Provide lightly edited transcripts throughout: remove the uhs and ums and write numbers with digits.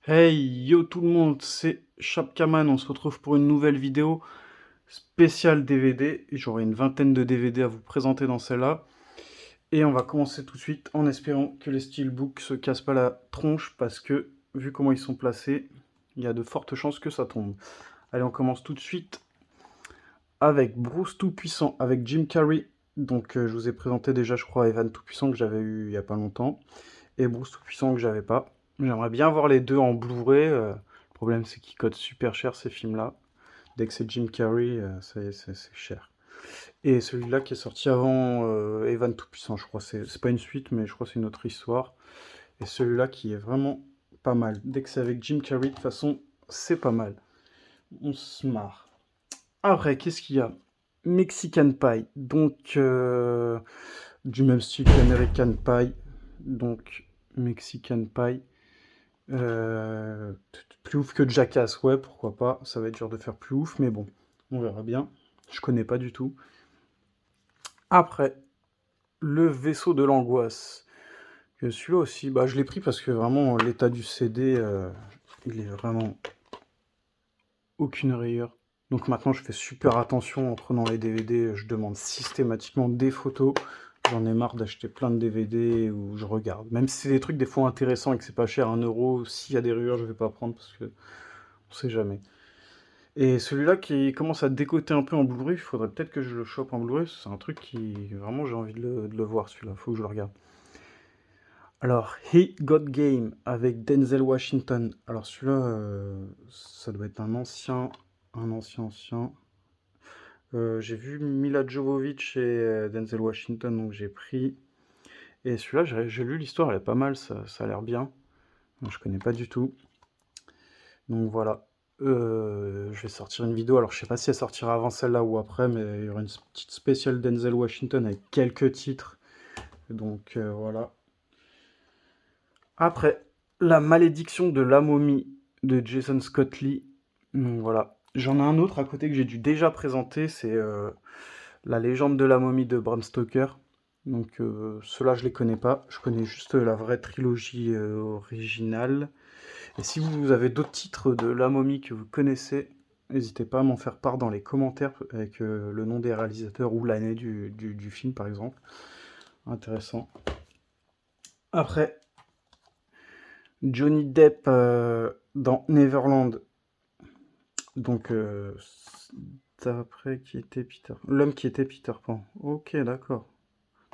Hey yo tout le monde, c'est Chapkaman, on se retrouve pour une nouvelle vidéo spéciale DVD. J'aurai une vingtaine de DVD à vous présenter dans celle-là. Et on va commencer tout de suite en espérant que les steelbooks se cassent pas la tronche parce que, vu comment ils sont placés, il y a de fortes chances que ça tombe. Allez, on commence tout de suite avec Bruce Tout-Puissant, avec Jim Carrey. Donc je vous ai présenté déjà, je crois, Evan Tout-Puissant que j'avais eu il y a pas longtemps. Et Bruce Tout-Puissant que j'avais pas. J'aimerais bien voir les deux en Blu-ray. Le problème, c'est qu'ils coûtent super cher ces films-là. Dès que c'est Jim Carrey, c'est cher. Et celui-là qui est sorti avant Evan Tout-Puissant, je crois. C'est pas une suite, mais je crois que c'est une autre histoire. Et celui-là qui est vraiment pas mal. Dès que c'est avec Jim Carrey, de toute façon, c'est pas mal. On se marre. Après, qu'est-ce qu'il y a? Mexican Pie. Donc, du même style qu'American Pie. Donc, Mexican Pie. Plus ouf que Jackass, ouais, pourquoi pas. Ça va être dur de faire plus ouf, mais bon, on verra bien. Je connais pas du tout. Après, le vaisseau de l'angoisse. Celui-là aussi, bah, je l'ai pris parce que vraiment, l'état du CD, il est vraiment aucune rayure. Donc maintenant, je fais super attention en prenant les DVD. Je demande systématiquement des photos. J'en ai marre d'acheter plein de DVD où je regarde. Même si c'est des trucs des fois intéressants et que c'est pas cher, 1 euro, s'il y a des rayures, je vais pas prendre parce que on sait jamais. Et celui-là qui commence à décoter un peu en Blu-ray, il faudrait peut-être que je le chope en Blu-ray. C'est un truc qui, vraiment, j'ai envie de le voir, celui-là. Faut que je le regarde. Alors, He Got Game avec Denzel Washington. Alors, celui-là, ça doit être un ancien. J'ai vu Mila Jovovich et Denzel Washington, donc j'ai pris. Et celui-là, j'ai lu l'histoire, elle est pas mal, ça a l'air bien. Je connais pas du tout. Donc voilà. Je vais sortir une vidéo. Alors je sais pas si elle sortira avant celle-là ou après, mais il y aura une petite spéciale Denzel Washington avec quelques titres. Donc voilà. Après, La malédiction de la momie de Jason Scott Lee. Donc voilà. J'en ai un autre à côté que j'ai dû déjà présenter, c'est La légende de la momie de Bram Stoker. Donc ceux-là je les connais pas. Je connais juste la vraie trilogie originale. Et si vous avez d'autres titres de La Momie que vous connaissez, n'hésitez pas à m'en faire part dans les commentaires avec le nom des réalisateurs ou l'année du film par exemple. Intéressant. Après, Johnny Depp dans Neverland. Donc, d'après qui était Peter... L'homme qui était Peter Pan. Ok, d'accord.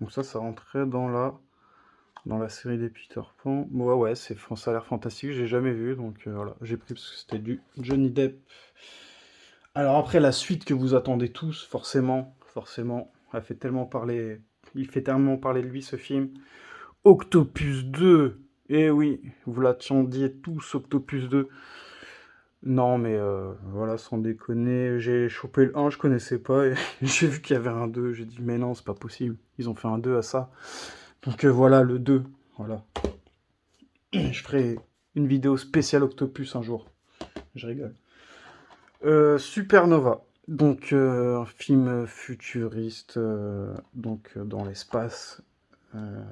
Donc ça rentrait dans la série des Peter Pan. Ouais, ouais, ça a l'air fantastique, j'ai jamais vu, donc voilà, j'ai pris parce que c'était du Johnny Depp. Alors après, la suite que vous attendez tous, forcément, il fait tellement parler de lui ce film. Octopus 2. Eh oui, vous l'attendiez tous, Octopus 2. Non, mais voilà, sans déconner, j'ai chopé le 1, je connaissais pas, et j'ai vu qu'il y avait un 2, j'ai dit, mais non, c'est pas possible, ils ont fait un 2 à ça. Donc voilà, le 2, voilà. Je ferai une vidéo spéciale Octopus un jour, je rigole. Supernova. Donc, un film futuriste, dans l'espace. Euh,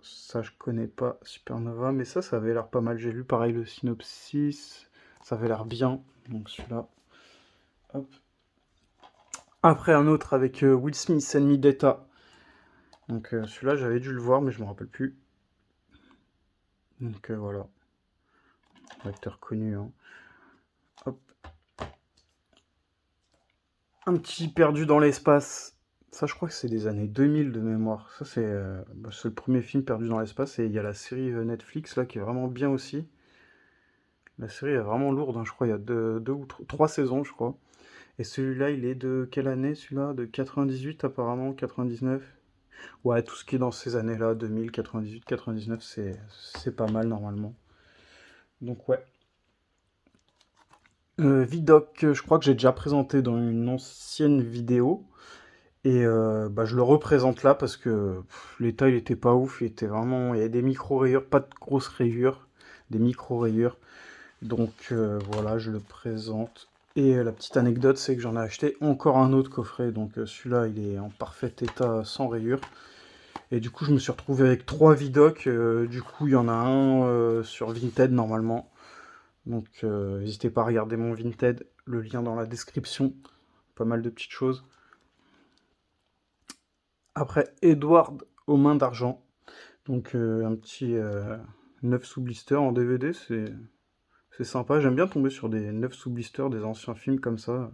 Ça, je connais pas Supernova, mais ça avait l'air pas mal. J'ai lu pareil le synopsis, ça avait l'air bien. Donc, celui-là. Hop. Après, un autre avec Will Smith, Ennemi d'État. Donc, celui-là, j'avais dû le voir, mais je me rappelle plus. Donc, voilà. Acteur connu, hein. Hop. Un petit perdu dans l'espace. Ça, je crois que c'est des années 2000 de mémoire. Ça, c'est le premier film perdu dans l'espace. Et il y a la série Netflix, là, qui est vraiment bien aussi. La série est vraiment lourde, hein, je crois. Il y a deux ou trois saisons, je crois. Et celui-là, il est de quelle année, celui-là? De 98, apparemment, 99? Ouais, tout ce qui est dans ces années-là, 2000, 98, 99, c'est pas mal, normalement. Donc, ouais. Vidoc, je crois que j'ai déjà présenté dans une ancienne vidéo. Et bah, je le représente là parce que l'état il était pas ouf, il y avait des micro-rayures, pas de grosses rayures, des micro-rayures. Donc voilà, je le présente. Et la petite anecdote, c'est que j'en ai acheté encore un autre coffret. Donc celui-là, il est en parfait état, sans rayures. Et du coup, je me suis retrouvé avec 3 vidocs. Du coup, il y en a un sur Vinted normalement. Donc, n'hésitez pas à regarder mon Vinted, le lien dans la description. Pas mal de petites choses. Après, Edward aux mains d'argent. Donc, un petit 9 sous blister en DVD, c'est sympa. J'aime bien tomber sur des 9 sous blister, des anciens films comme ça.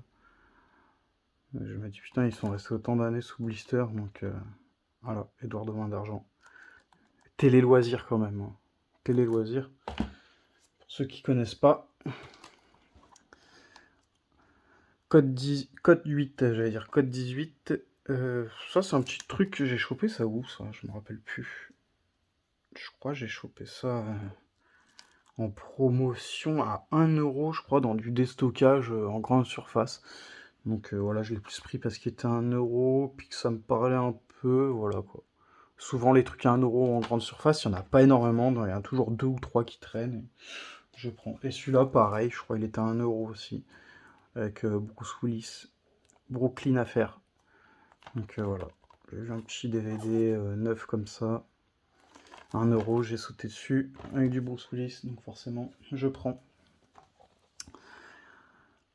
Je me dis, putain, ils sont restés autant d'années sous blister. Donc, voilà, Edward aux mains d'argent. Télé loisirs quand même, hein. Télé loisirs. Pour ceux qui connaissent pas, code 8, j'allais dire code 18. Ça, c'est un petit truc que j'ai chopé, ça où ça? Je me rappelle plus. Je crois que j'ai chopé ça en promotion à 1 euro, je crois, dans du déstockage en grande surface. Donc voilà, je l'ai plus pris parce qu'il était à 1 euro, puis que ça me parlait un peu, voilà quoi. Souvent, les trucs à 1 euro en grande surface, il n'y en a pas énormément, il y en a toujours 2 ou 3 qui traînent. Et je prends. Et celui-là, pareil, je crois qu'il était à 1 euro aussi, avec Bruce Willis. Brooklyn à faire. Donc voilà, j'ai vu un petit DVD neuf comme ça. 1 euro, j'ai sauté dessus avec du Bruce Willis, donc forcément, je prends.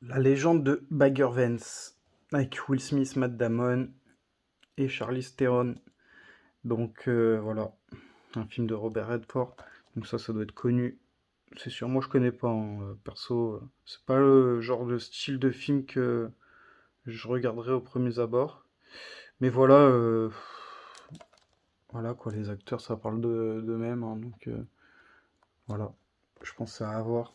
La légende de Bagger Vance, avec Will Smith, Matt Damon et Charlize Theron. Donc voilà, un film de Robert Redford. Donc ça doit être connu. C'est sûr, moi je connais pas, hein, perso. C'est pas le genre de style de film que je regarderais au premier abord. Mais voilà, voilà quoi, les acteurs ça parle d'eux-mêmes, hein, donc voilà, je pense à avoir.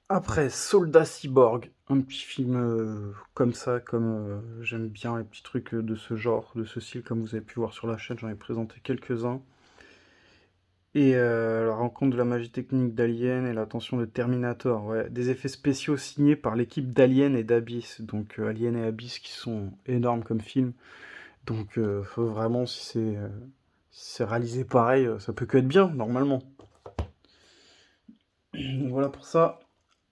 Après, Soldat Cyborg, un petit film comme ça, comme j'aime bien les petits trucs de ce genre, de ce style, comme vous avez pu voir sur la chaîne, j'en ai présenté quelques-uns. Et la rencontre de la magie technique d'Alien et l'attention de Terminator, ouais. Des effets spéciaux signés par l'équipe d'Alien et d'Abyss, donc Alien et Abyss qui sont énormes comme film. Donc faut vraiment, si c'est réalisé pareil, ça peut que être bien, normalement. Donc voilà pour ça.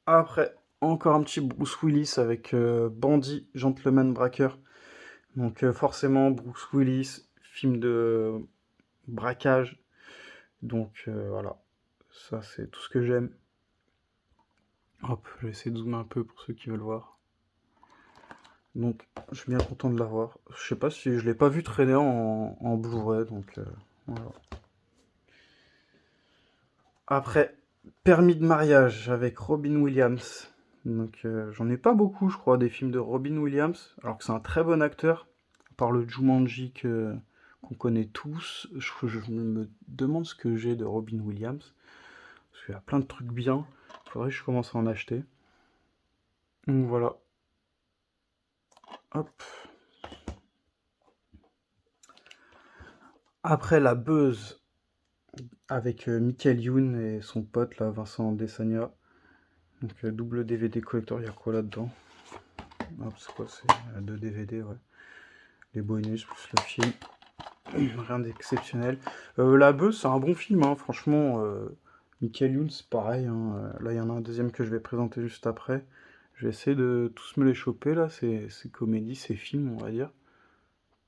Après, encore un petit Bruce Willis avec Bandit, Gentleman Braqueur. Donc forcément, Bruce Willis, film de braquage. Donc voilà, ça c'est tout ce que j'aime. Hop, je vais essayer de zoomer un peu pour ceux qui veulent voir. Donc je suis bien content de l'avoir. Je sais pas si je l'ai pas vu traîner en Blu-ray, donc voilà. Après, Permis de mariage avec Robin Williams. Donc j'en ai pas beaucoup, je crois, des films de Robin Williams, alors que c'est un très bon acteur. Par le Jumanji qu'on connaît tous, je me demande ce que j'ai de Robin Williams. Parce qu'il y a plein de trucs bien. Il faudrait que je commence à en acheter. Donc voilà. Hop. Après la Buzz avec Michael Youn et son pote là, Vincent Desagna. Donc double DVD collector, il y a quoi là-dedans? Hop, c'est quoi? C'est 2 DVD, ouais. Les bonus plus le film. Rien d'exceptionnel. La Buzz, c'est un bon film, hein, franchement. Michael Youn, c'est pareil, hein. Là, il y en a un deuxième que je vais présenter juste après. Je vais essayer de tous me les choper, là, ces comédies, ces films, on va dire.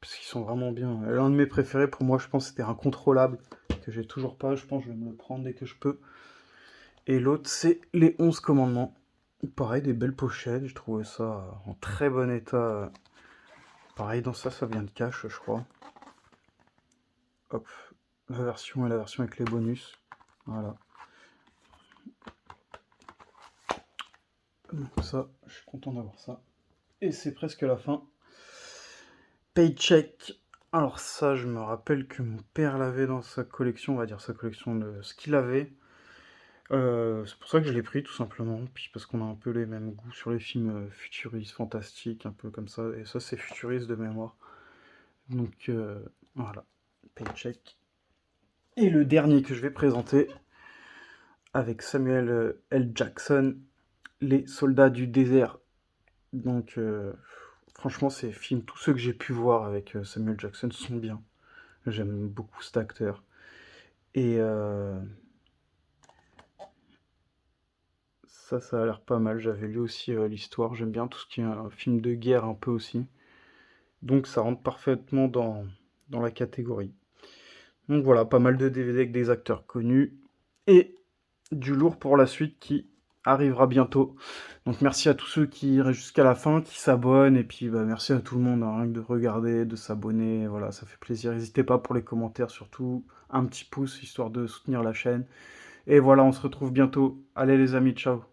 Parce qu'ils sont vraiment bien. L'un de mes préférés, pour moi, je pense, c'était Incontrôlable, que j'ai toujours pas. Je pense que je vais me le prendre dès que je peux. Et l'autre, c'est Les 11 Commandements. Pareil, des belles pochettes. J'ai trouvé ça en très bon état. Pareil, dans ça, ça vient de cash, je crois. Hop, la version et la version avec les bonus. Voilà. Donc ça, je suis content d'avoir ça. Et c'est presque la fin. Paycheck. Alors ça, je me rappelle que mon père l'avait dans sa collection, on va dire sa collection de ce qu'il avait. C'est pour ça que je l'ai pris tout simplement, puis parce qu'on a un peu les mêmes goûts sur les films futuristes, fantastiques, un peu comme ça. Et ça, c'est futuriste de mémoire. Donc voilà, Paycheck. Et le dernier que je vais présenter, avec Samuel L. Jackson, Les Soldats du désert. Donc, franchement, ces films, tous ceux que j'ai pu voir avec Samuel Jackson sont bien. J'aime beaucoup cet acteur. Et ça a l'air pas mal. J'avais lu aussi l'histoire. J'aime bien tout ce qui est un film de guerre un peu aussi. Donc ça rentre parfaitement dans la catégorie. Donc voilà, pas mal de DVD avec des acteurs connus. Et du lourd pour la suite qui arrivera bientôt. Donc merci à tous ceux qui restent jusqu'à la fin, qui s'abonnent, et puis bah, merci à tout le monde, hein, rien que de regarder, de s'abonner, voilà, ça fait plaisir. N'hésitez pas pour les commentaires, surtout un petit pouce, histoire de soutenir la chaîne. Et voilà, on se retrouve bientôt. Allez les amis, ciao.